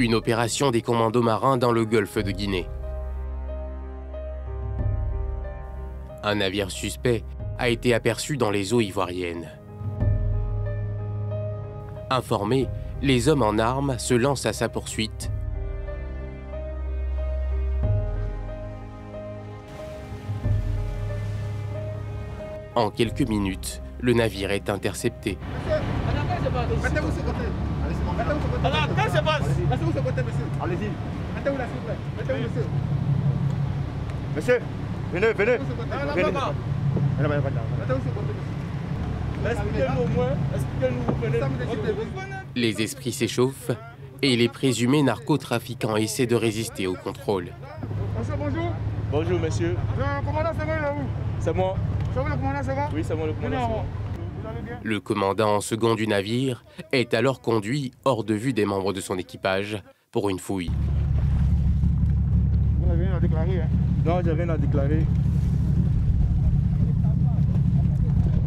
Une opération des commandos marins dans le golfe de Guinée. Un navire suspect a été aperçu dans les eaux ivoiriennes. Informés, les hommes en armes se lancent à sa poursuite. En quelques minutes, le navire est intercepté. Mettez-vous sur le côté. Alors, quand c'est pas... Mettez-vous sur le côté, monsieur. Allez-y. Mettez-vous là, s'il vous plaît. Mettez-vous, monsieur. Monsieur, venez, venez. Venez. Mettez-vous sur le côté, monsieur. Expliquez-nous au moins. Expliquez-nous. Les esprits s'échauffent et les présumés narcotrafiquants essaient de résister au contrôle. Monsieur, bonjour. Bonjour, monsieur. Le commandant, c'est moi, il est où? C'est moi. C'est vous le commandant, c'est moi? Oui, c'est moi le commandant. Le commandant en second du navire est alors conduit hors de vue des membres de son équipage pour une fouille. Vous n'avez rien à déclarer, hein? Non, j'ai rien à déclarer.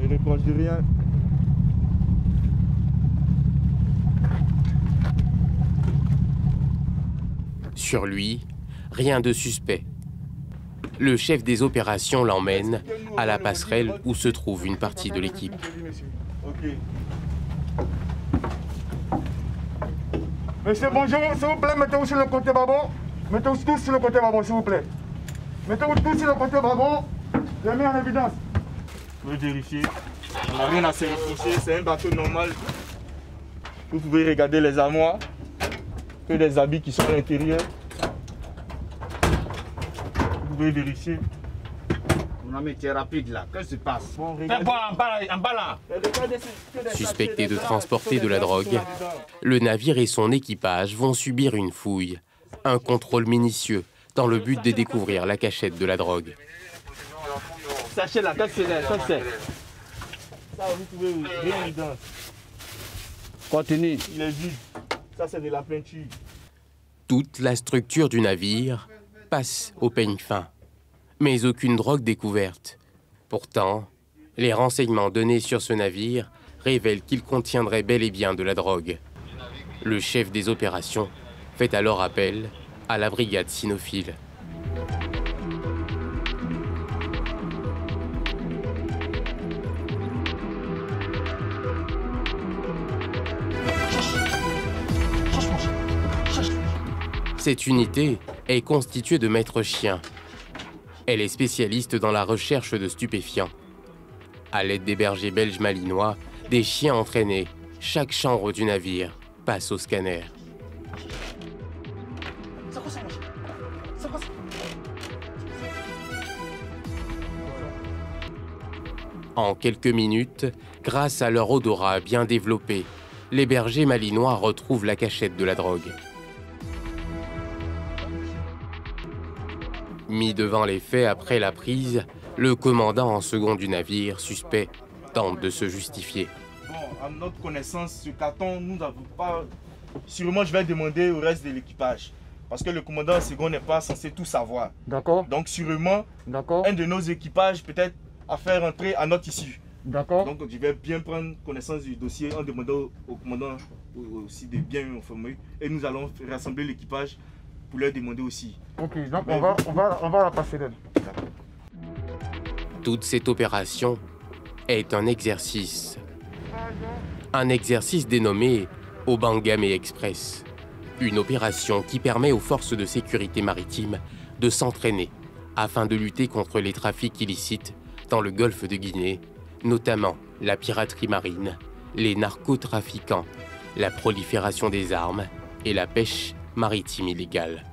Je ne reproche de rien. Sur lui, rien de suspect. Le chef des opérations l'emmène à la passerelle où se trouve une partie de l'équipe. Ok. Monsieur, bonjour, s'il vous plaît, mettez-vous sur le côté barbon. Mettez-vous tous sur le côté barbon, s'il vous plaît. Mettez-vous tous sur le côté barbon. Je les mets en évidence. Vous pouvez vérifier. On n'a rien à se reprocher, c'est un bateau normal. Vous pouvez regarder les armoires, que des habits qui sont à l'intérieur. Vous pouvez vérifier. On a mis rapide là, qu'est-ce qui se passe? Bon, Fais voir en bas là. Suspecté de transporter de la drogue, le navire et son équipage vont subir une fouille, un contrôle minutieux dans le but de découvrir la cachette de la drogue. Sachez là, qu'est-ce que c'est? Ça, vous pouvez rien dedans. Contenu. Il est vide. Ça, c'est de la peinture. Toute la structure du navire passe au peigne fin, mais aucune drogue découverte. Pourtant, les renseignements donnés sur ce navire révèlent qu'il contiendrait bel et bien de la drogue. Le chef des opérations fait alors appel à la brigade cynophile. Cette unité est constituée de maîtres chiens. Elle est spécialiste dans la recherche de stupéfiants. À l'aide des bergers belges malinois, des chiens entraînés, chaque chambre du navire passe au scanner. En quelques minutes, grâce à leur odorat bien développé, les bergers malinois retrouvent la cachette de la drogue. Mis devant les faits après la prise, le commandant en second du navire suspect tente de se justifier. Bon, à notre connaissance, ce carton, nous n'avons pas... Sûrement, je vais demander au reste de l'équipage. Parce que le commandant en second n'est pas censé tout savoir. D'accord. Donc, sûrement, D'accord. un de nos équipages peut-être à faire entrer à notre issue. D'accord. Donc, je vais bien prendre connaissance du dossier en demandant au commandant aussi de bien m'informer. Et nous allons rassembler l'équipage pour leur demander aussi. Ok, donc on va à la passerelle. Toute cette opération est un exercice. Un exercice dénommé Obangame Express. Une opération qui permet aux forces de sécurité maritime de s'entraîner afin de lutter contre les trafics illicites dans le golfe de Guinée, notamment la piraterie marine, les narcotrafiquants, la prolifération des armes et la pêche maritime illégale.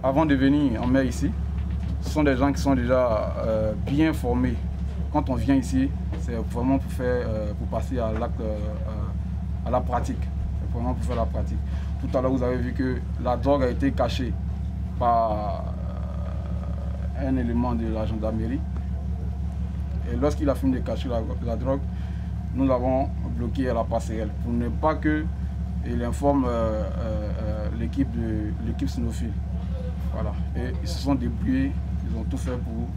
Avant de venir en mer ici, ce sont des gens qui sont déjà bien formés. Quand on vient ici, c'est vraiment pour passer à l'acte, à la pratique. C'est vraiment pour faire la pratique. Tout à l'heure, vous avez vu que la drogue a été cachée par un élément de la gendarmerie. Et lorsqu'il a fini de cacher la drogue, nous l'avons bloqué à la passerelle pour ne pas qu'il informe l'équipe cynophile. Voilà. Et ils se sont débrouillés, ils ont tout fait pour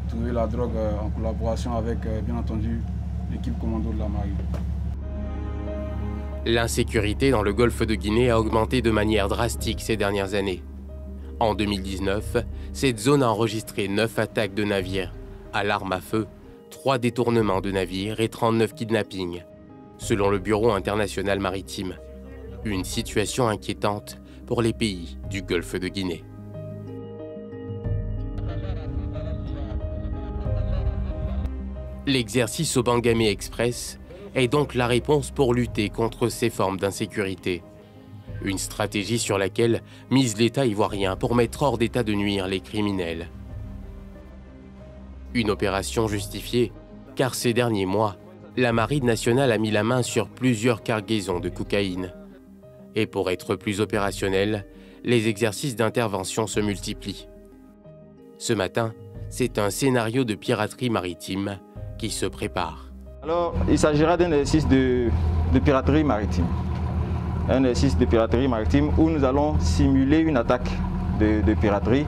trouver la drogue en collaboration avec, bien entendu, l'équipe commando de la marine. L'insécurité dans le golfe de Guinée a augmenté de manière drastique ces dernières années. En 2019, cette zone a enregistré 9 attaques de navires à l'arme à feu, 3 détournements de navires et 39 kidnappings, selon le Bureau international maritime. Une situation inquiétante pour les pays du golfe de Guinée. L'exercice au Bangamé Express est donc la réponse pour lutter contre ces formes d'insécurité. Une stratégie sur laquelle mise l'État ivoirien pour mettre hors d'état de nuire les criminels. Une opération justifiée, car ces derniers mois, la Marine nationale a mis la main sur plusieurs cargaisons de cocaïne. Et pour être plus opérationnel, les exercices d'intervention se multiplient. Ce matin, c'est un scénario de piraterie maritime qui se prépare. Alors, il s'agira d'un exercice de piraterie maritime. Un exercice de piraterie maritime où nous allons simuler une attaque de piraterie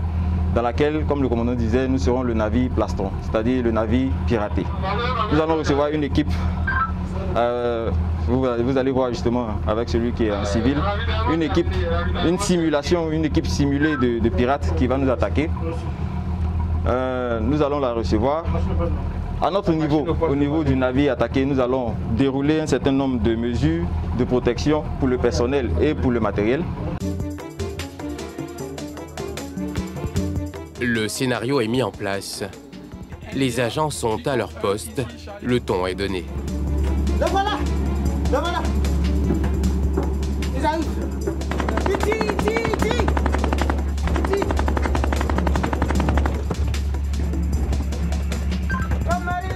dans laquelle, comme le commandant disait, nous serons le navire plastron, c'est-à-dire le navire piraté. Nous allons recevoir une équipe, vous allez voir justement avec celui qui est en civil, une équipe simulée de pirates qui va nous attaquer. Nous allons la recevoir. À notre niveau, au niveau du navire attaqué, nous allons dérouler un certain nombre de mesures de protection pour le personnel et pour le matériel. Le scénario est mis en place. Les agents sont à leur poste. Le ton est donné. Le voilà! Le voilà! Ils arrivent! Ici! Comme Marine,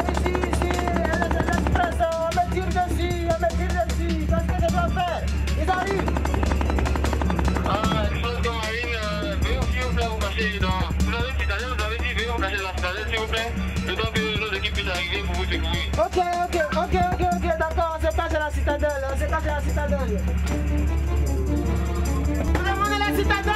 ici, l'express, on me tire dessus, qu'est-ce que je dois faire? Ils arrivent! Je pense que Marine, veuillez s'il vous plaît vous cacher dans... Vous avez une citadelle, vous avez dit veuillez vous cacher dans la citadelle s'il vous plaît, le temps que nos équipes puissent arriver pour vous secourir. Ok, d'accord, on se cache à la citadelle, Tout le monde à la citadelle,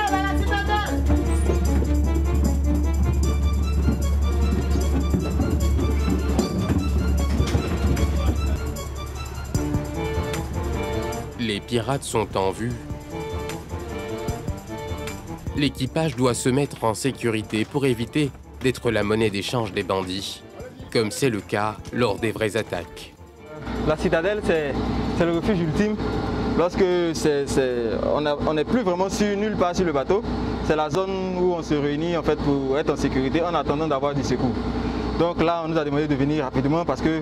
Les pirates sont en vue. L'équipage doit se mettre en sécurité pour éviter d'être la monnaie d'échange des bandits, comme c'est le cas lors des vraies attaques. La citadelle, c'est le refuge ultime. Lorsque on n'est plus vraiment nulle part sur le bateau, c'est la zone où on se réunit en fait pour être en sécurité en attendant d'avoir du secours. Donc là, on nous a demandé de venir rapidement parce que,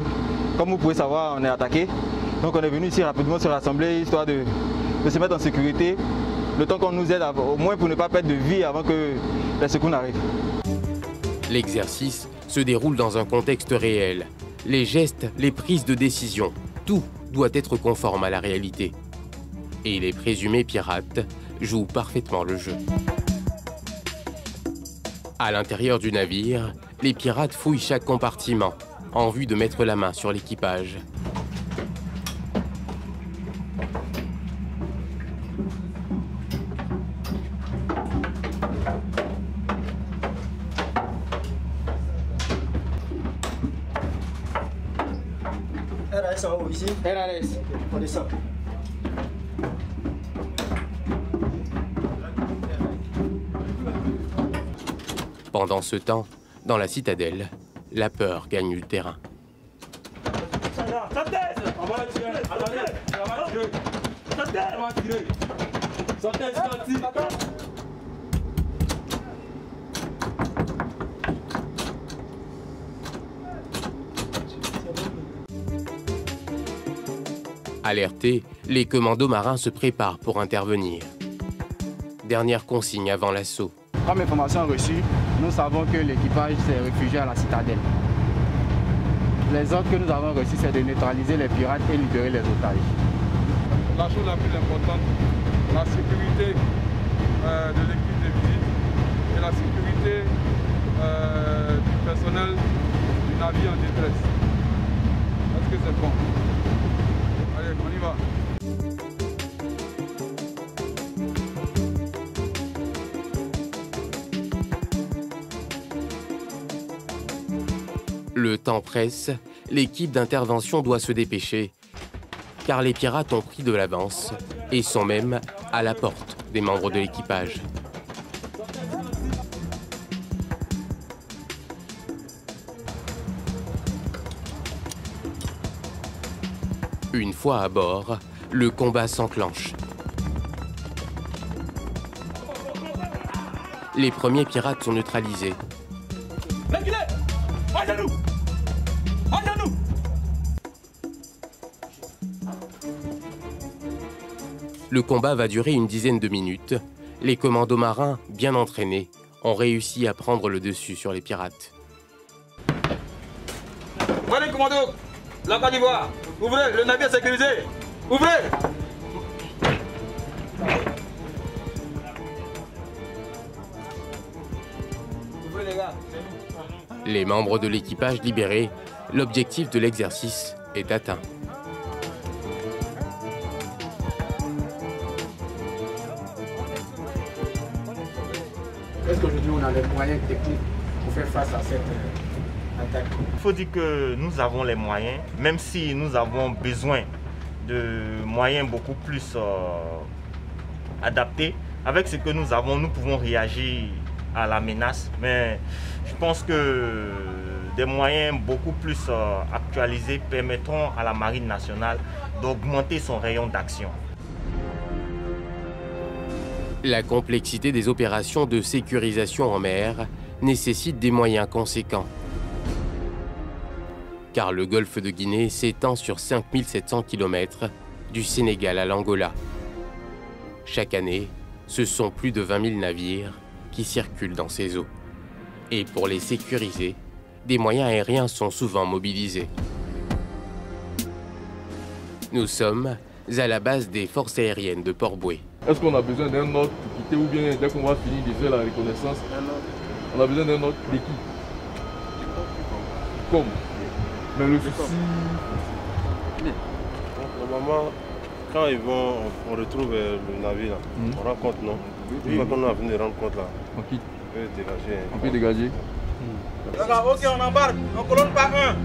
comme vous pouvez savoir, on est attaqué. Donc on est venu ici rapidement se rassembler histoire de se mettre en sécurité, le temps qu'on nous aide au moins pour ne pas perdre de vie avant que les secours n'arrivent. L'exercice se déroule dans un contexte réel. Les gestes, les prises de décision, tout doit être conforme à la réalité. Et les présumés pirates jouent parfaitement le jeu. À l'intérieur du navire, les pirates fouillent chaque compartiment en vue de mettre la main sur l'équipage. RAS en haut ici. RAS. On descend. Pendant ce temps, dans la citadelle, la peur gagne du terrain. Alertés, les commandos marins se préparent pour intervenir. Dernière consigne avant l'assaut. Comme information reçue, nous savons que l'équipage s'est réfugié à la citadelle. Les ordres que nous avons reçus, c'est de neutraliser les pirates et libérer les otages. La chose la plus importante, la sécurité de l'équipe de visite et la sécurité du personnel du navire en détresse. Est-ce que c'est bon? Allez, on y va. Le temps presse, l'équipe d'intervention doit se dépêcher. car les pirates ont pris de l'avance et sont même à la porte des membres de l'équipage. Une fois à bord, le combat s'enclenche. Les premiers pirates sont neutralisés. Le combat va durer une dizaine de minutes. Les commandos marins, bien entraînés, ont réussi à prendre le dessus sur les pirates. Voilà les commandos, la Côte d'Ivoire, ouvrez, le navire sécurisé, ouvrez! Ouvrez les gars. Les membres de l'équipage libérés, l'objectif de l'exercice est atteint. Est-ce qu'aujourd'hui on a les moyens techniques pour faire face à cette attaque? Il faut dire que nous avons les moyens, même si nous avons besoin de moyens beaucoup plus adaptés. Avec ce que nous avons, nous pouvons réagir à la menace, mais je pense que des moyens beaucoup plus actualisés permettront à la Marine nationale d'augmenter son rayon d'action. La complexité des opérations de sécurisation en mer nécessite des moyens conséquents. Car le golfe de Guinée s'étend sur 5700 km du Sénégal à l'Angola. Chaque année, ce sont plus de 20 000 navires qui circulent dans ces eaux. Et pour les sécuriser, des moyens aériens sont souvent mobilisés. Nous sommes à la base des forces aériennes de Port-Bouët. Est-ce qu'on a besoin d'un autre pour quitter ou bien dès qu'on va finir de faire la reconnaissance, on a besoin d'un autre d'équipe? Comme? Mais le souci... Normalement, quand ils vont, on retrouve le navire, là. On rend compte, non? Une fois qu'on a venu rendre compte, là, on quitte. On peut dégager. On peut dégager. D'accord, ok, on embarque, on colonne par un.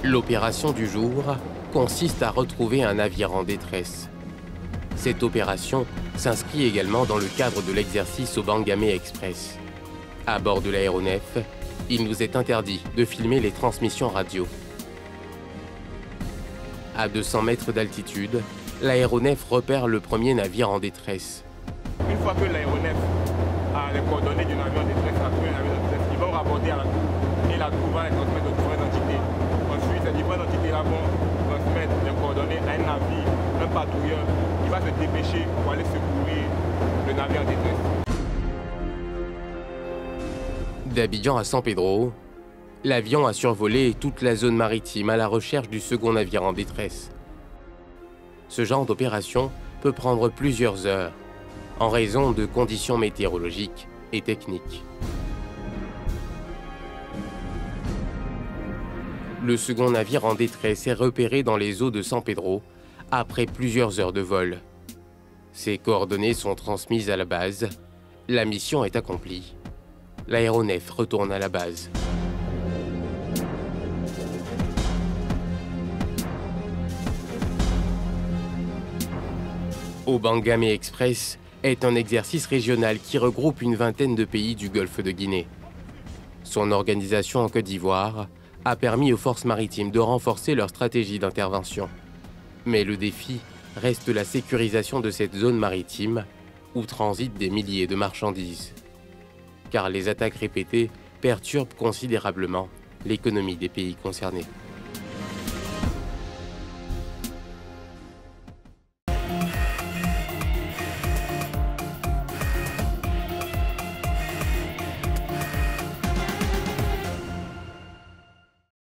L'opération du jour consiste à retrouver un navire en détresse. Cette opération s'inscrit également dans le cadre de l'exercice au Bangamé Express. À bord de l'aéronef, il nous est interdit de filmer les transmissions radio. À 200 mètres d'altitude, l'aéronef repère le premier navire en détresse. Une fois que l'aéronef a les coordonnées du navire en détresse, a trouvé le navire en détresse, ils vont rapporter à la cour et la cour va les transmettre aux différentes entités. Ensuite, ces différentes entités-là vont transmettre les coordonnées à un navire, un patrouilleur qui va se dépêcher pour aller secourir le navire en détresse. D'Abidjan à San Pedro, l'avion a survolé toute la zone maritime à la recherche du second navire en détresse. Ce genre d'opération peut prendre plusieurs heures, en raison de conditions météorologiques et techniques. Le second navire en détresse est repéré dans les eaux de San Pedro après plusieurs heures de vol. Ses coordonnées sont transmises à la base. La mission est accomplie. L'aéronef retourne à la base. Au Bangamé Express est un exercice régional qui regroupe une vingtaine de pays du golfe de Guinée. Son organisation en Côte d'Ivoire a permis aux forces maritimes de renforcer leur stratégie d'intervention. Mais le défi reste la sécurisation de cette zone maritime où transitent des milliers de marchandises. Car les attaques répétées perturbent considérablement l'économie des pays concernés.